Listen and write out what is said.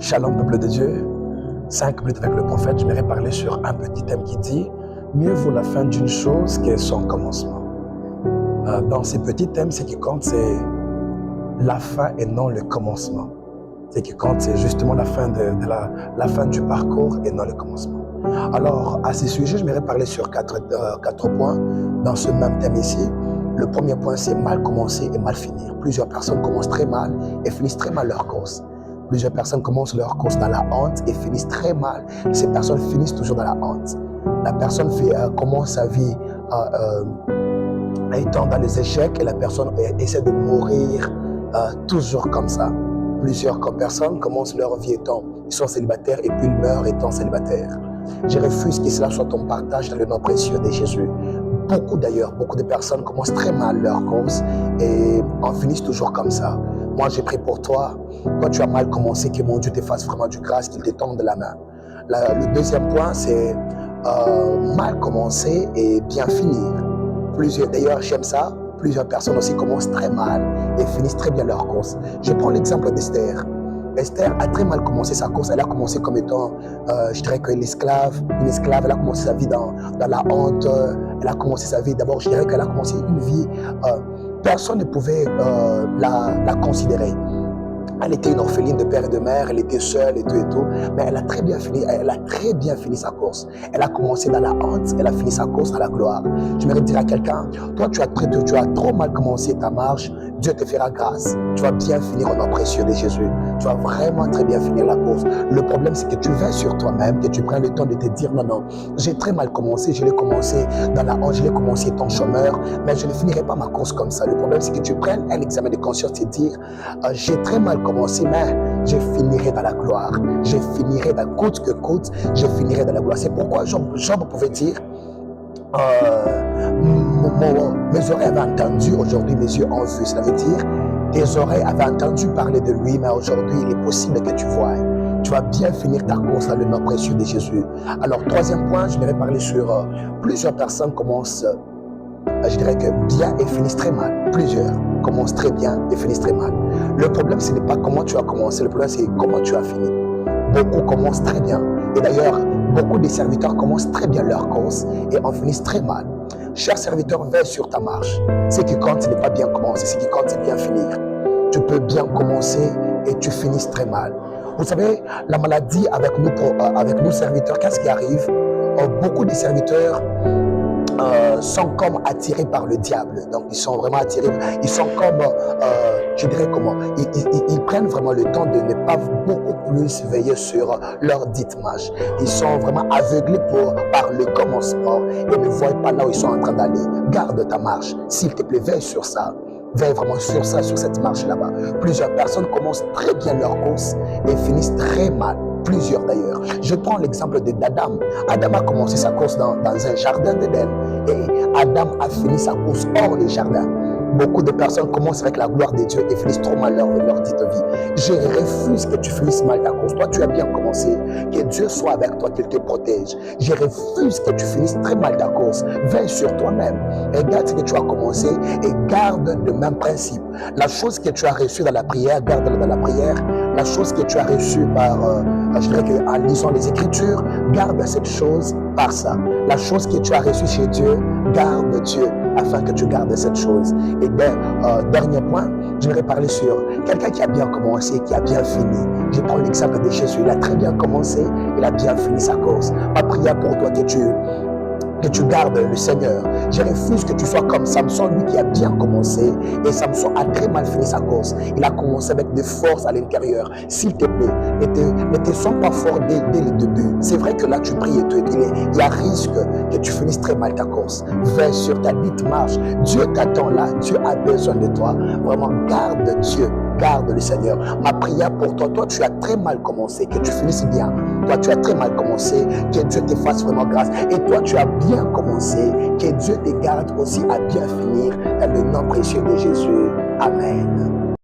Shalom peuple de Dieu, 5 minutes avec le prophète, je vais parler sur un petit thème qui dit « Mieux vaut la fin d'une chose que son commencement ». Dans ces petits thèmes, ce qui compte, c'est la fin et non le commencement. Ce qui compte, c'est justement la fin, la fin du parcours et non le commencement. Alors, à ce sujet, je vais parler sur 4 points dans ce même thème ici. Le premier point, c'est mal commencer et mal finir. Plusieurs personnes commencent très mal et finissent très mal leur course. Plusieurs personnes commencent leur course dans la honte et finissent très mal. Ces personnes finissent toujours dans la honte. La personne commence sa vie étant dans les échecs et la personne essaie de mourir toujours comme ça. Plusieurs personnes commencent leur vie étant, ils sont célibataires et puis ils meurent étant célibataires. Je refuse que cela soit ton partage dans le nom précieux de Jésus. Beaucoup de personnes commencent très mal leur course et en finissent toujours comme ça. Moi, j'ai pris pour toi. Toi, tu as mal commencé, que mon Dieu te fasse vraiment du grâce, qu'il te tende la main. Le deuxième point, c'est mal commencer et bien finir. D'ailleurs, j'aime ça. Plusieurs personnes aussi commencent très mal et finissent très bien leur course. Je prends l'exemple d'Esther. Esther a très mal commencé sa course. Elle a commencé comme étant, je dirais que une esclave. Elle a commencé sa vie dans la honte. Elle a commencé sa vie, d'abord, je dirais qu'elle a commencé une vie, personne ne pouvait la considérer. Elle était une orpheline de père et de mère, elle était seule et tout, mais elle a très bien fini sa course. Elle a commencé dans la honte, elle a fini sa course à la gloire. Je voudrais dire à quelqu'un, toi tu as trop mal commencé ta marche, Dieu te fera grâce. Tu vas bien finir au nom précieux de Jésus. Tu vas vraiment très bien finir la course. Le problème c'est que tu vas sur toi-même, que tu prennes le temps de te dire non, j'ai très mal commencé, je l'ai commencé dans la honte, je l'ai commencé étant chômeur, mais je ne finirai pas ma course comme ça. Le problème c'est que tu prennes un examen de conscience et te dire, j'ai très mal commencé, mais je finirai dans la gloire. Je finirai dans coûte que coûte, je finirai dans la gloire. C'est pourquoi Job pouvait dire, mes oreilles avaient entendu, aujourd'hui mes yeux ont vu. Ça veut dire, tes oreilles avaient entendu parler de lui, mais aujourd'hui il est possible que tu vois. Tu vas bien finir ta course dans le nom précieux de Jésus. Alors, troisième point, je vais parler sur plusieurs personnes commencent, je dirais que bien et finissent très mal. Plusieurs commencent très bien et finissent très mal. Le problème, ce n'est pas comment tu as commencé, le problème, c'est comment tu as fini. Beaucoup commencent très bien. Et d'ailleurs, beaucoup de serviteurs commencent très bien leur course et en finissent très mal. Cher serviteur, veille sur ta marche. Ce qui compte, ce n'est pas bien commencer, ce qui compte, c'est bien finir. Tu peux bien commencer et tu finisses très mal. Vous savez, la maladie avec nous serviteurs, qu'est-ce qui arrive? Beaucoup de serviteurs sont comme attirés par le diable. Donc, ils sont vraiment attirés. Ils sont comme, je dirais comment, ils prennent vraiment le temps de ne pas beaucoup plus veiller sur leur dite marche. Ils sont vraiment aveuglés par le commencement et ne voient pas là où ils sont en train d'aller. Garde ta marche. S'il te plaît, veille sur ça. Veille vraiment sur ça, sur cette marche là-bas. Plusieurs personnes commencent très bien leur course et finissent très mal. Plusieurs d'ailleurs. Je prends l'exemple d'Adam. Adam a commencé sa course dans un jardin d'Éden et Adam a fini sa course hors du jardin. Beaucoup de personnes commencent avec la gloire de Dieu et finissent trop mal leur dite vie. Je refuse que tu finisses mal ta course. Toi, tu as bien commencé. Que Dieu soit avec toi, qu'il te protège. Je refuse que tu finisses très mal ta course. Veille sur toi-même. Regarde ce que tu as commencé et garde le même principe. La chose que tu as reçue dans la prière, garde-la dans la prière. La chose que tu as reçue je dirais qu'en lisant les Écritures, garde cette chose par ça. La chose que tu as reçue chez Dieu, garde Dieu afin que tu gardes cette chose. Et dernier point, je vais parler sur quelqu'un qui a bien commencé, qui a bien fini. Je prends l'exemple de Jésus. Il a très bien commencé, il a bien fini sa course. Ma prière pour toi que tu gardes le Seigneur. Je refuse que tu sois comme Samson, lui qui a bien commencé et Samson a très mal fini sa course. Il a commencé avec des forces à l'intérieur. S'il te plaît, ne te sens pas fort dès le début. C'est vrai que là tu pries et tout, il y a risque que tu finisses très mal ta course. Veille sur ta dite marche. Dieu t'attend là, Dieu a besoin de toi. Vraiment, garde Dieu. Garde le Seigneur. Ma prière pour toi, toi tu as très mal commencé, que tu finisses bien. Toi tu as très mal commencé, que Dieu te fasse vraiment grâce. Et toi tu as bien commencé, que Dieu te garde aussi à bien finir dans le nom précieux de Jésus. Amen.